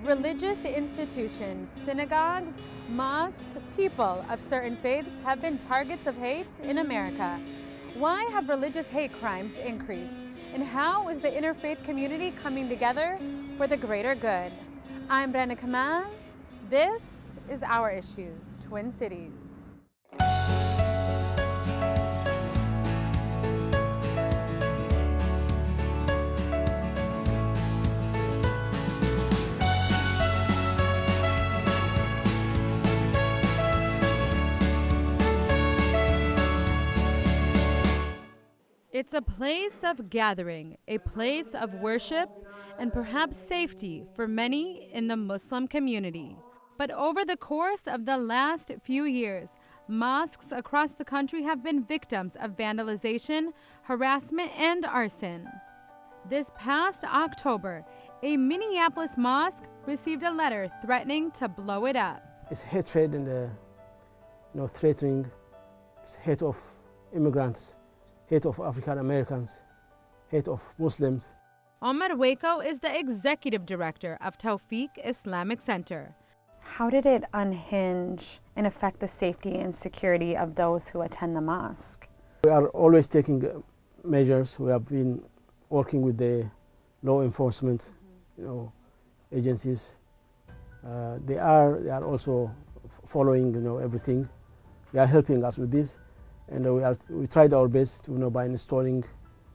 Religious institutions, synagogues, mosques, people of certain faiths have been targets of hate in America. Why have religious hate crimes increased? And how is the interfaith community coming together for the greater good? I'm Rana Kamal. This is Our Issues, Twin Cities. It's a place of gathering, a place of worship, and perhaps safety for many in the Muslim community. But over the course of the last few years, mosques across the country have been victims of vandalization, harassment, and arson. This past October, a Minneapolis mosque received a letter threatening to blow it up. It's hatred and threatening, it's hate of immigrants, hate of African Americans, hate of Muslims. Oumer Wako is the executive director of Tawfiq Islamic Center. How did it unhinge and affect the safety and security of those who attend the mosque? We are always taking measures. We have been working with the law enforcement, agencies. They are also following, everything. They are helping us with this. And we tried our best to, by installing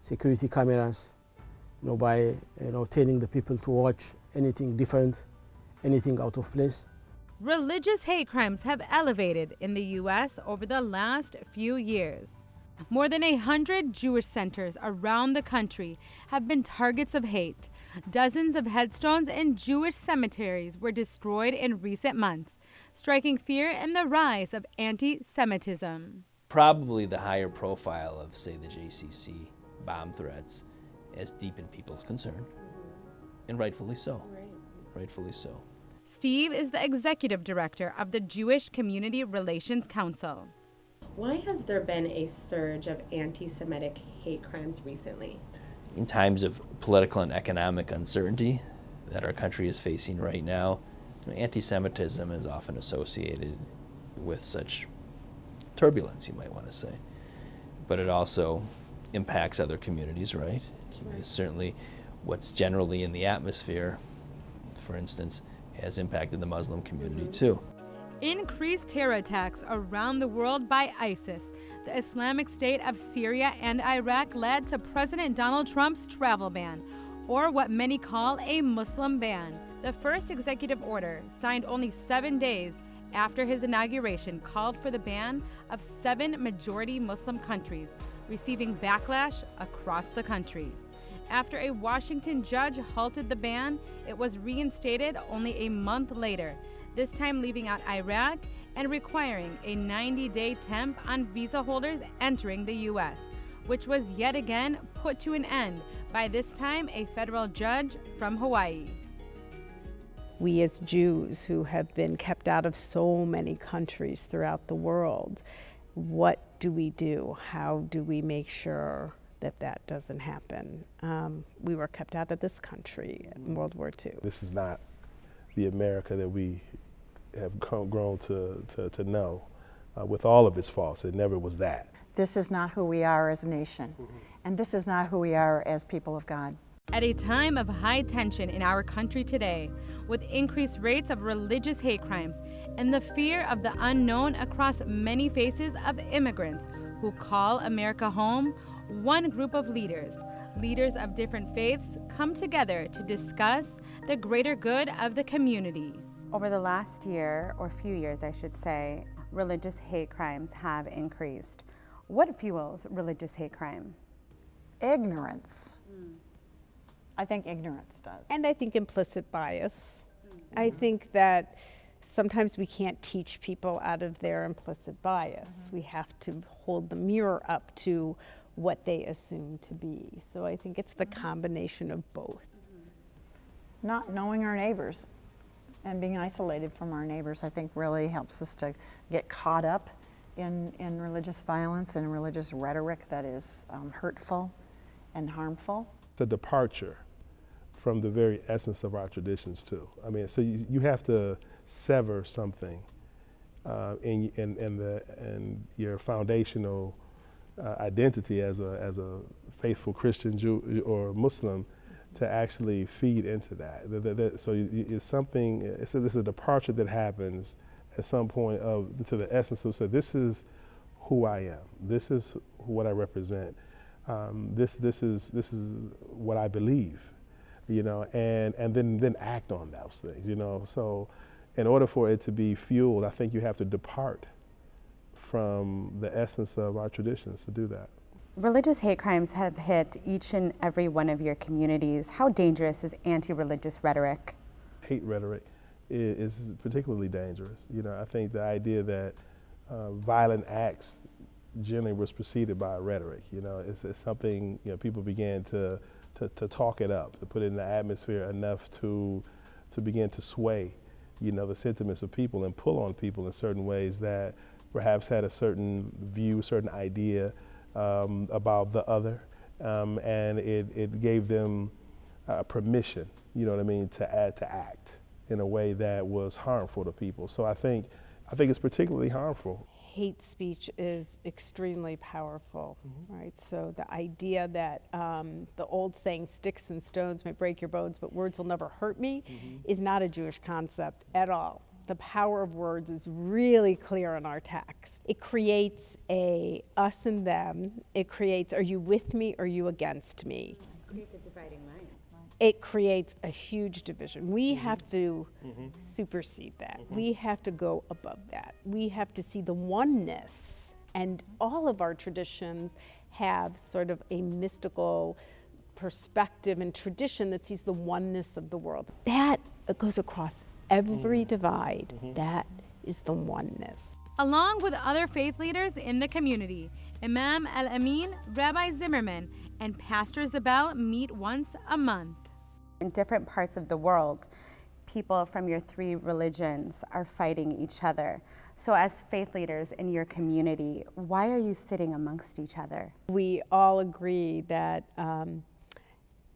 security cameras, by telling the people to watch anything different, anything out of place. Religious hate crimes have elevated in the U.S. over the last few years. More than 100 Jewish centers around the country have been targets of hate. Dozens of headstones in Jewish cemeteries were destroyed in recent months, striking fear in the rise of anti-Semitism. Probably the higher profile of, say, the JCC bomb threats has deepened people's concern, and rightfully so. Rightfully so. Steve is the executive director of the Jewish Community Relations Council. Why has there been a surge of anti-Semitic hate crimes recently? In times of political and economic uncertainty that our country is facing right now, anti-Semitism is often associated with such turbulence, you might want to say. But it also impacts other communities, right? Certainly what's generally in the atmosphere, for instance, has impacted the Muslim community too. Increased terror attacks around the world by ISIS, the Islamic State of Syria and Iraq, led to President Donald Trump's travel ban, or what many call a Muslim ban. The first executive order, signed only 7 days after his inauguration, called for the ban of 7 majority Muslim countries, receiving backlash across the country. After a Washington judge halted the ban, it was reinstated only a month later, this time leaving out Iraq and requiring a 90-day temp on visa holders entering the U.S., which was yet again put to an end by this time a federal judge from Hawaii. We as Jews who have been kept out of so many countries throughout the world, what do we do? How do we make sure that that doesn't happen? We were kept out of this country in World War II. This is not the America that we have grown to know. With all of its faults, it never was that. This is not who we are as a nation, and this is not who we are as people of God. At a time of high tension in our country today, with increased rates of religious hate crimes and the fear of the unknown across many faces of immigrants who call America home, one group of leaders of different faiths, come together to discuss the greater good of the community. Over the last year, or few years I should say, religious hate crimes have increased. What fuels religious hate crime? Ignorance. I think ignorance does. And I think implicit bias. I think that sometimes we can't teach people out of their implicit bias. We have to hold the mirror up to what they assume to be. So I think it's the combination of both. Not knowing our neighbors and being isolated from our neighbors, I think, really helps us to get caught up in religious violence and religious rhetoric that is hurtful and harmful. It's a departure from the very essence of our traditions too. I mean, so you have to sever something in your foundational identity as a faithful Christian Jew or Muslim to actually feed into that. So it's something. It's a departure that happens at some point to the essence of, so this is who I am. This is what I represent. This is what I believe, you know, and then act on those things, you know. So in order for it to be fueled, I think you have to depart from the essence of our traditions to do that. Religious hate crimes have hit each and every one of your communities. How dangerous is anti-religious rhetoric? Hate rhetoric is particularly dangerous. You know, I think the idea that violent acts generally was preceded by rhetoric. You know, it's something, you know, people began to talk it up, to put it in the atmosphere enough to begin to sway, you know, the sentiments of people and pull on people in certain ways that perhaps had a certain view, certain idea about the other, and it gave them permission, you know what I mean, to act in a way that was harmful to people. So I think it's particularly harmful. Hate speech is extremely powerful, right? So the idea that the old saying, sticks and stones may break your bones, but words will never hurt me, is not a Jewish concept at all. The power of words is really clear in our text. It creates a us and them. It creates, are you with me or are you against me? It creates a dividing line. It creates a huge division. We have to supersede that. We have to go above that. We have to see the oneness. And all of our traditions have sort of a mystical perspective and tradition that sees the oneness of the world. That goes across every divide. That is the oneness. Along with other faith leaders in the community, Imam El-Amin, Rabbi Zimmerman, and Pastor Zabel meet once a month. In different parts of the world, people from your three religions are fighting each other. So as faith leaders in your community, why are you sitting amongst each other? We all agree that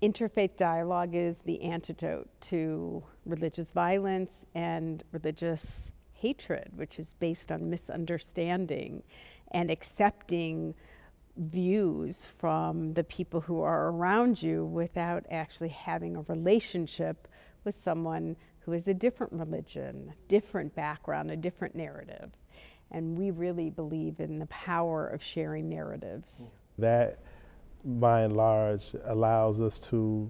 interfaith dialogue is the antidote to religious violence and religious hatred, which is based on misunderstanding and accepting views from the people who are around you without actually having a relationship with someone who is a different religion, different background, a different narrative. And we really believe in the power of sharing narratives. That, by and large, allows us to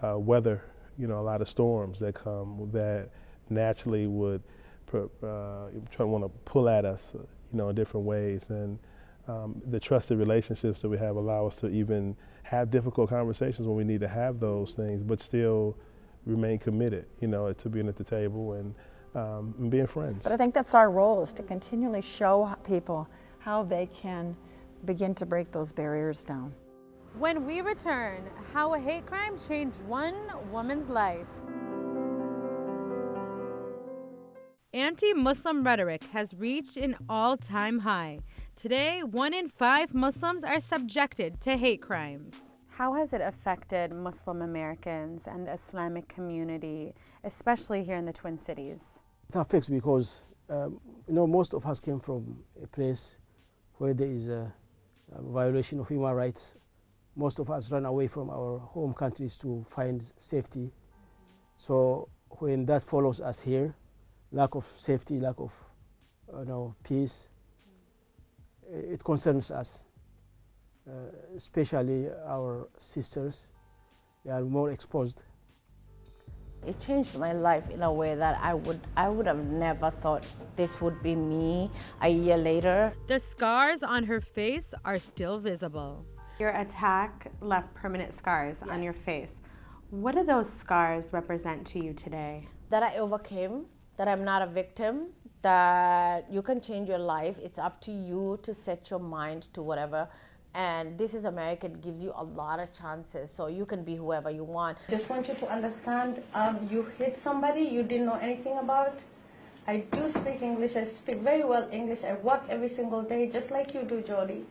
weather, you know, a lot of storms that come that naturally would want to pull at us, you know, in different ways. And the trusted relationships that we have allow us to even have difficult conversations when we need to have those things, but still remain committed, you know, to being at the table and being friends. But I think that's our role, is to continually show people how they can begin to break those barriers down. When we return, how a hate crime changed one woman's life. Anti-Muslim rhetoric has reached an all-time high. Today, 1 in 5 Muslims are subjected to hate crimes. How has it affected Muslim Americans and the Islamic community, especially here in the Twin Cities? It affects because you know, most of us came from a place where there is a violation of human rights. Most of us run away from our home countries to find safety. So when that follows us here, lack of safety, lack of peace, it concerns us, especially our sisters. They are more exposed. It changed my life in a way that I would have never thought this would be me a year later. The scars on her face are still visible. Your attack left permanent scars on your face. What do those scars represent to you today? That I overcame, that I'm not a victim, that you can change your life. It's up to you to set your mind to whatever. And this is America. It gives you a lot of chances, so you can be whoever you want. Just want you to understand, you hit somebody you didn't know anything about. I do speak English. I speak very well English. I work every single day, just like you do, Jody.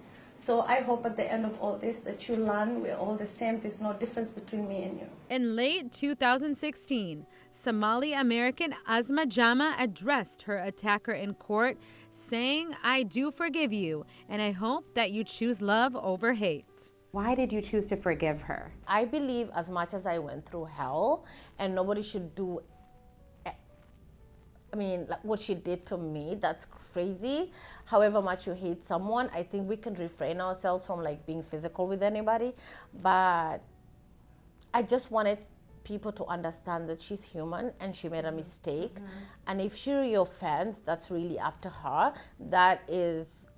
So I hope at the end of all this that you learn we're all the same. There's no difference between me and you. In late 2016, Somali-American Asma Jama addressed her attacker in court, saying, "I do forgive you, and I hope that you choose love over hate." Why did you choose to forgive her? I believe as much as I went through hell, and nobody should do, I mean, like what she did to me, that's crazy. However much you hate someone, I think we can refrain ourselves from like being physical with anybody. But I just wanted people to understand that she's human and she made a mistake. And if she really offends, that's really up to her. That is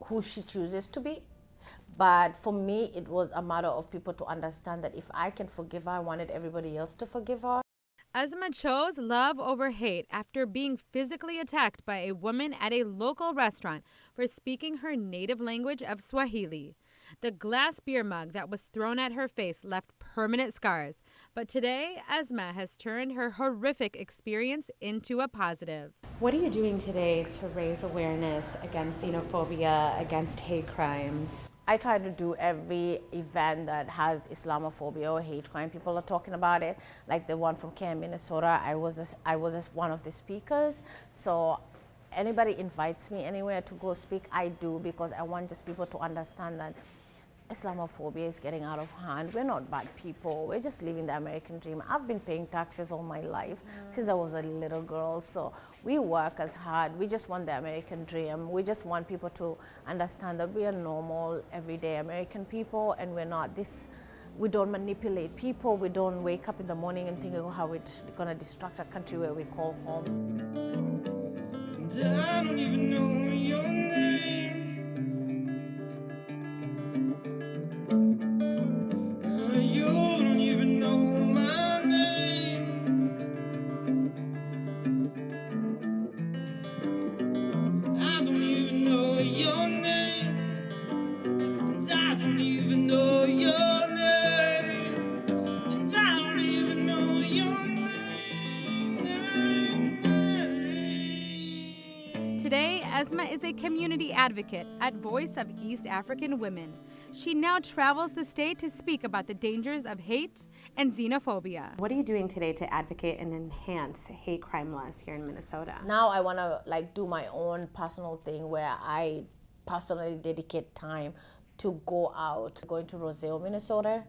who she chooses to be. But for me, it was a matter of people to understand that if I can forgive her, I wanted everybody else to forgive her. Asma chose love over hate after being physically attacked by a woman at a local restaurant for speaking her native language of Swahili. The glass beer mug that was thrown at her face left permanent scars. But today, Asma has turned her horrific experience into a positive. What are you doing today to raise awareness against xenophobia, against hate crimes? I try to do every event that has Islamophobia or hate crime. People are talking about it, like the one from Canton, Minnesota. I was one of the speakers. So anybody invites me anywhere to go speak, I do, because I want just people to understand that Islamophobia is getting out of hand. We're not bad people. We're just living the American dream. I've been paying taxes all my life since I was a little girl. So we work as hard. We just want the American dream. We just want people to understand that we are normal, everyday American people, and we're not this. We don't manipulate people. We don't wake up in the morning and think, oh, how we're going to destruct a country where we call home. And I don't even know your name. You don't even know my name. I don't even know your name. And I don't even know your name. And I don't even know your name. Today, Asma is a community advocate at Voice of East African Women. She now travels the state to speak about the dangers of hate and xenophobia. What are you doing today to advocate and enhance hate crime laws here in Minnesota? Now I want to do my own personal thing where I personally dedicate time to go out, going to Roselle, Minnesota.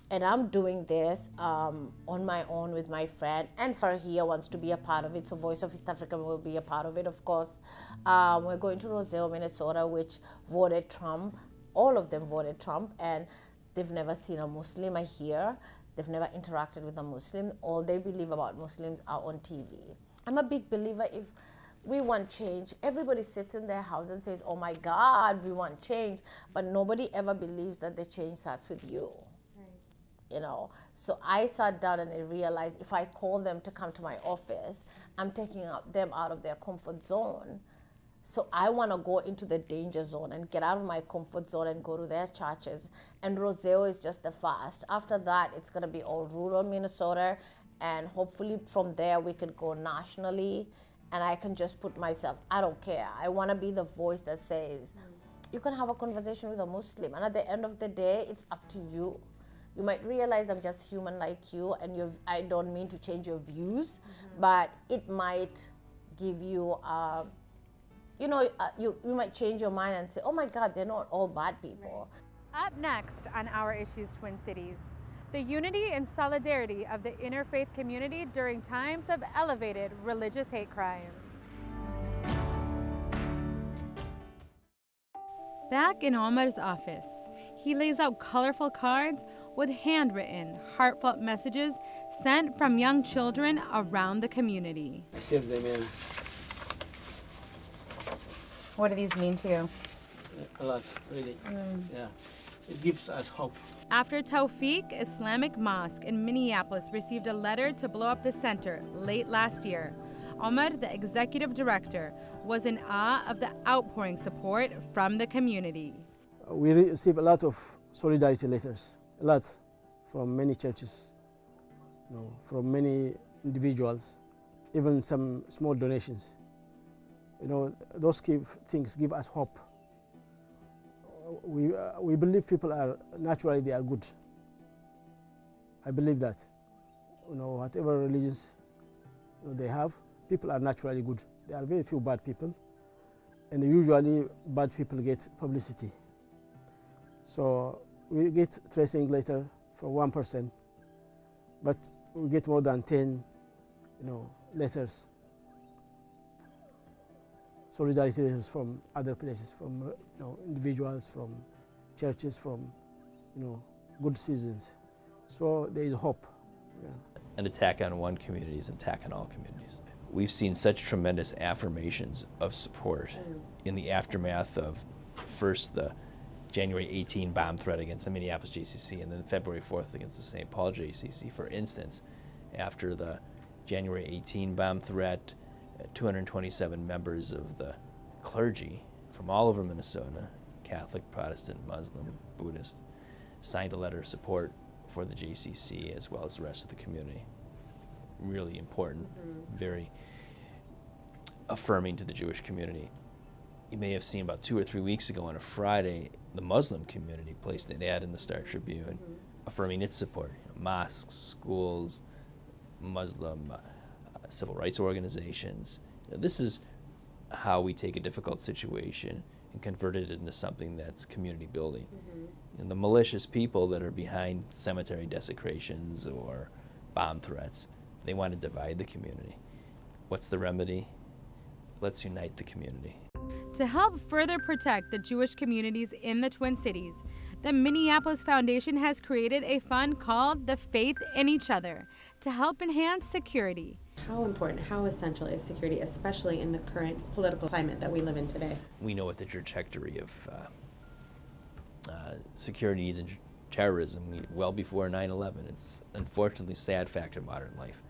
And I'm doing this on my own with my friend, and Farhia wants to be a part of it, so Voice of East Africa will be a part of it, of course. We're going to Roselle, Minnesota, which voted Trump. All of them voted Trump, and they've never seen a Muslim here. They've never interacted with a Muslim. All they believe about Muslims are on TV. I'm a big believer if we want change. Everybody sits in their house and says, oh my God, we want change. But nobody ever believes that the change starts with you. You know, so I sat down and I realized if I call them to come to my office, I'm taking them out of their comfort zone. So I want to go into the danger zone and get out of my comfort zone and go to their churches. And Roselle is just the first. After that, it's going to be all rural Minnesota. And hopefully from there, we could go nationally. And I can just put myself, I don't care. I want to be the voice that says, you can have a conversation with a Muslim. And at the end of the day, it's up to you. You might realize I'm just human like you, and I don't mean to change your views, but it might give you, you might change your mind and say, oh my God, they're not all bad people. Up next on Our Issues Twin Cities, the unity and solidarity of the interfaith community during times of elevated religious hate crimes. Back in Oumer's office, he lays out colorful cards with handwritten, heartfelt messages sent from young children around the community. I saved them, man. What do these mean to you? A lot, really. Yeah, it gives us hope. After Tawfiq Islamic Mosque in Minneapolis received a letter to blow up the center late last year, Oumer, the executive director, was in awe of the outpouring support from the community. We receive a lot of solidarity letters, a lot, from many churches, from many individuals, even some small donations. Those things give us hope. we believe people are naturally they are good. I believe that. Whatever religions they have, people are naturally good. There are very few bad people, and usually bad people get publicity. So we get threatening letter from one person, but we get more than 10, letters, solidarity letters from other places, from individuals, from churches, from good citizens. So there is hope. Yeah. An attack on one community is an attack on all communities. We've seen such tremendous affirmations of support in the aftermath of first the January 18 bomb threat against the Minneapolis JCC and then February 4th against the St. Paul JCC. For instance, after the January 18 bomb threat, 227 members of the clergy from all over Minnesota, Catholic, Protestant, Muslim, Buddhist, signed a letter of support for the JCC as well as the rest of the community. Really important, very affirming to the Jewish community. You may have seen about 2 or 3 weeks ago on a Friday, the Muslim community placed an ad in the Star Tribune affirming its support. Mosques, schools, Muslim civil rights organizations. This is how we take a difficult situation and convert it into something that's community building. And the malicious people that are behind cemetery desecrations or bomb threats, they want to divide the community. What's the remedy? Let's unite the community. To help further protect the Jewish communities in the Twin Cities, the Minneapolis Foundation has created a fund called The Faith in Each Other to help enhance security. How important, how essential is security, especially in the current political climate that we live in today? We know what the trajectory of security needs in terrorism well before 9/11. It's unfortunately a sad fact of modern life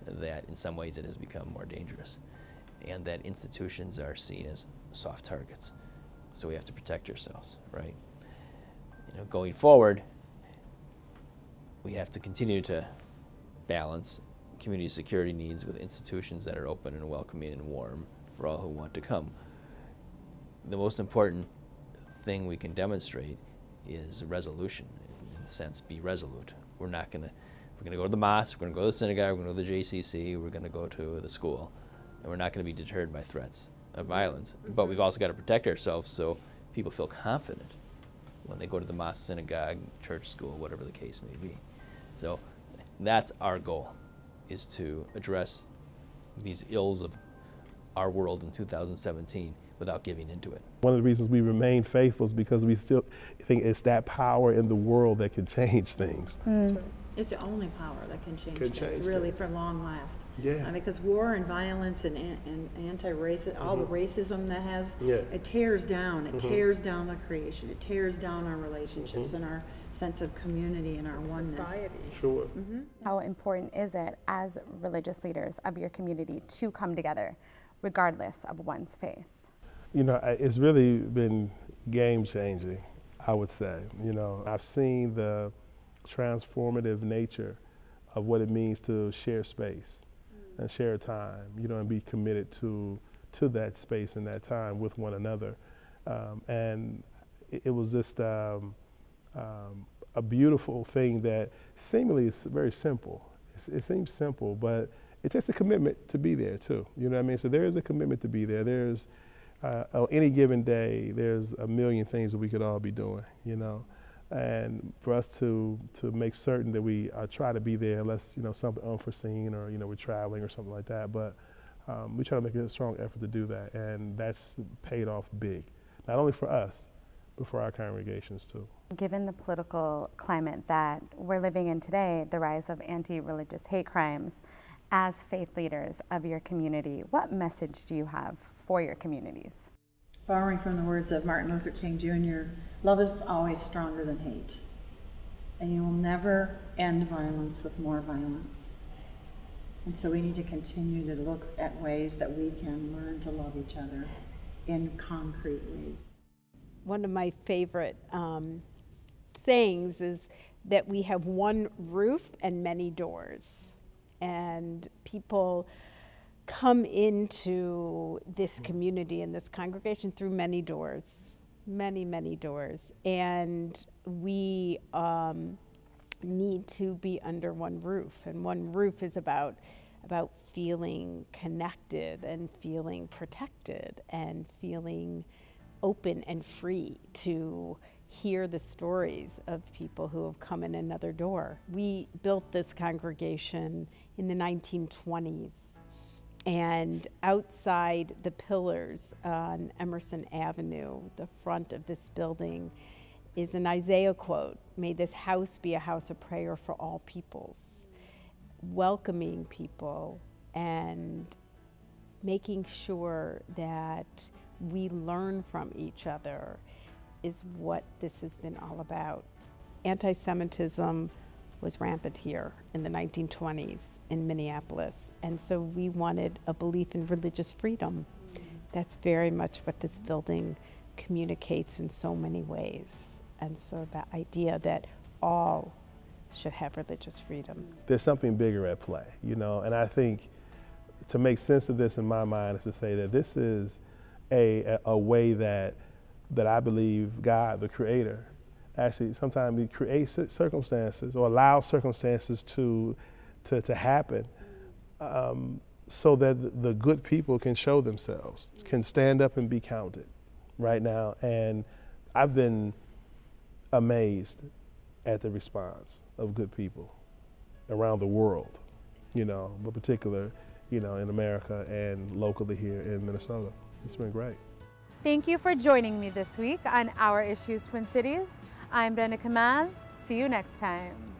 that in some ways it has become more dangerous and that institutions are seen as soft targets. So we have to protect ourselves, right? Going forward, we have to continue to balance community security needs with institutions that are open and welcoming and warm for all who want to come. The most important thing we can demonstrate is resolution. In a sense, be resolute. We're going to go to the mosque, we're going to go to the synagogue, we're going to go to the JCC, we're going to go to the school, and we're not going to be deterred by threats of violence. But we've also got to protect ourselves so people feel confident when they go to the mosque, synagogue, church, school, whatever the case may be. So that's our goal, is to address these ills of our world in 2017 without giving into it. One of the reasons we remain faithful is because we still think it's that power in the world that can change things. It's the only power that can change things, really, for long last. Yeah. Because war and violence and anti-racism, all the racism that has, it tears down. It tears down the creation. It tears down our relationships and our sense of community and our oneness. Society. Sure. How important is it as religious leaders of your community to come together, regardless of one's faith? It's really been game-changing, I would say. I've seen the transformative nature of what it means to share space and share time, and be committed to that space and that time with one another. And it was just a beautiful thing that seemingly is very simple. It seems simple, but it takes a commitment to be there too. You know what I mean? So there is a commitment to be there. There's on any given day, there's a million things that we could all be doing, and for us to make certain that we try to be there unless something unforeseen or we're traveling or something like that, but we try to make a strong effort to do that, and that's paid off big, not only for us but for our congregations too. Given the political climate that we're living in today, the rise of anti-religious hate crimes, as faith leaders of your community, what message do you have for your communities? Borrowing from the words of Martin Luther King Jr., love is always stronger than hate, and you will never end violence with more violence. And so we need to continue to look at ways that we can learn to love each other in concrete ways. One of my favorite sayings is that we have one roof and many doors, and people come into this community and this congregation through many doors. many, many doors. And we need to be under one roof. And one roof is about feeling connected and feeling protected and feeling open and free to hear the stories of people who have come in another door. We built this congregation in the 1920s, and outside the pillars on Emerson Avenue, the front of this building, is an Isaiah quote, "May this house be a house of prayer for all peoples," welcoming people and making sure that we learn from each other is what this has been all about. Anti-Semitism was rampant here in the 1920s in Minneapolis, and so we wanted a belief in religious freedom. That's very much what this building communicates in so many ways. And so the idea that all should have religious freedom. There's something bigger at play, you know, and I think to make sense of this in my mind is to say that this is a way that I believe God, the Creator, actually sometimes He creates circumstances or allows circumstances to happen so that the good people can show themselves, can stand up and be counted right now. And I've been amazed at the response of good people around the world, you know, but particular, you know, in America and locally here in Minnesota. It's been great. Thank you for joining me this week on Our Issues Twin Cities. I'm Rana Kamal. See you next time.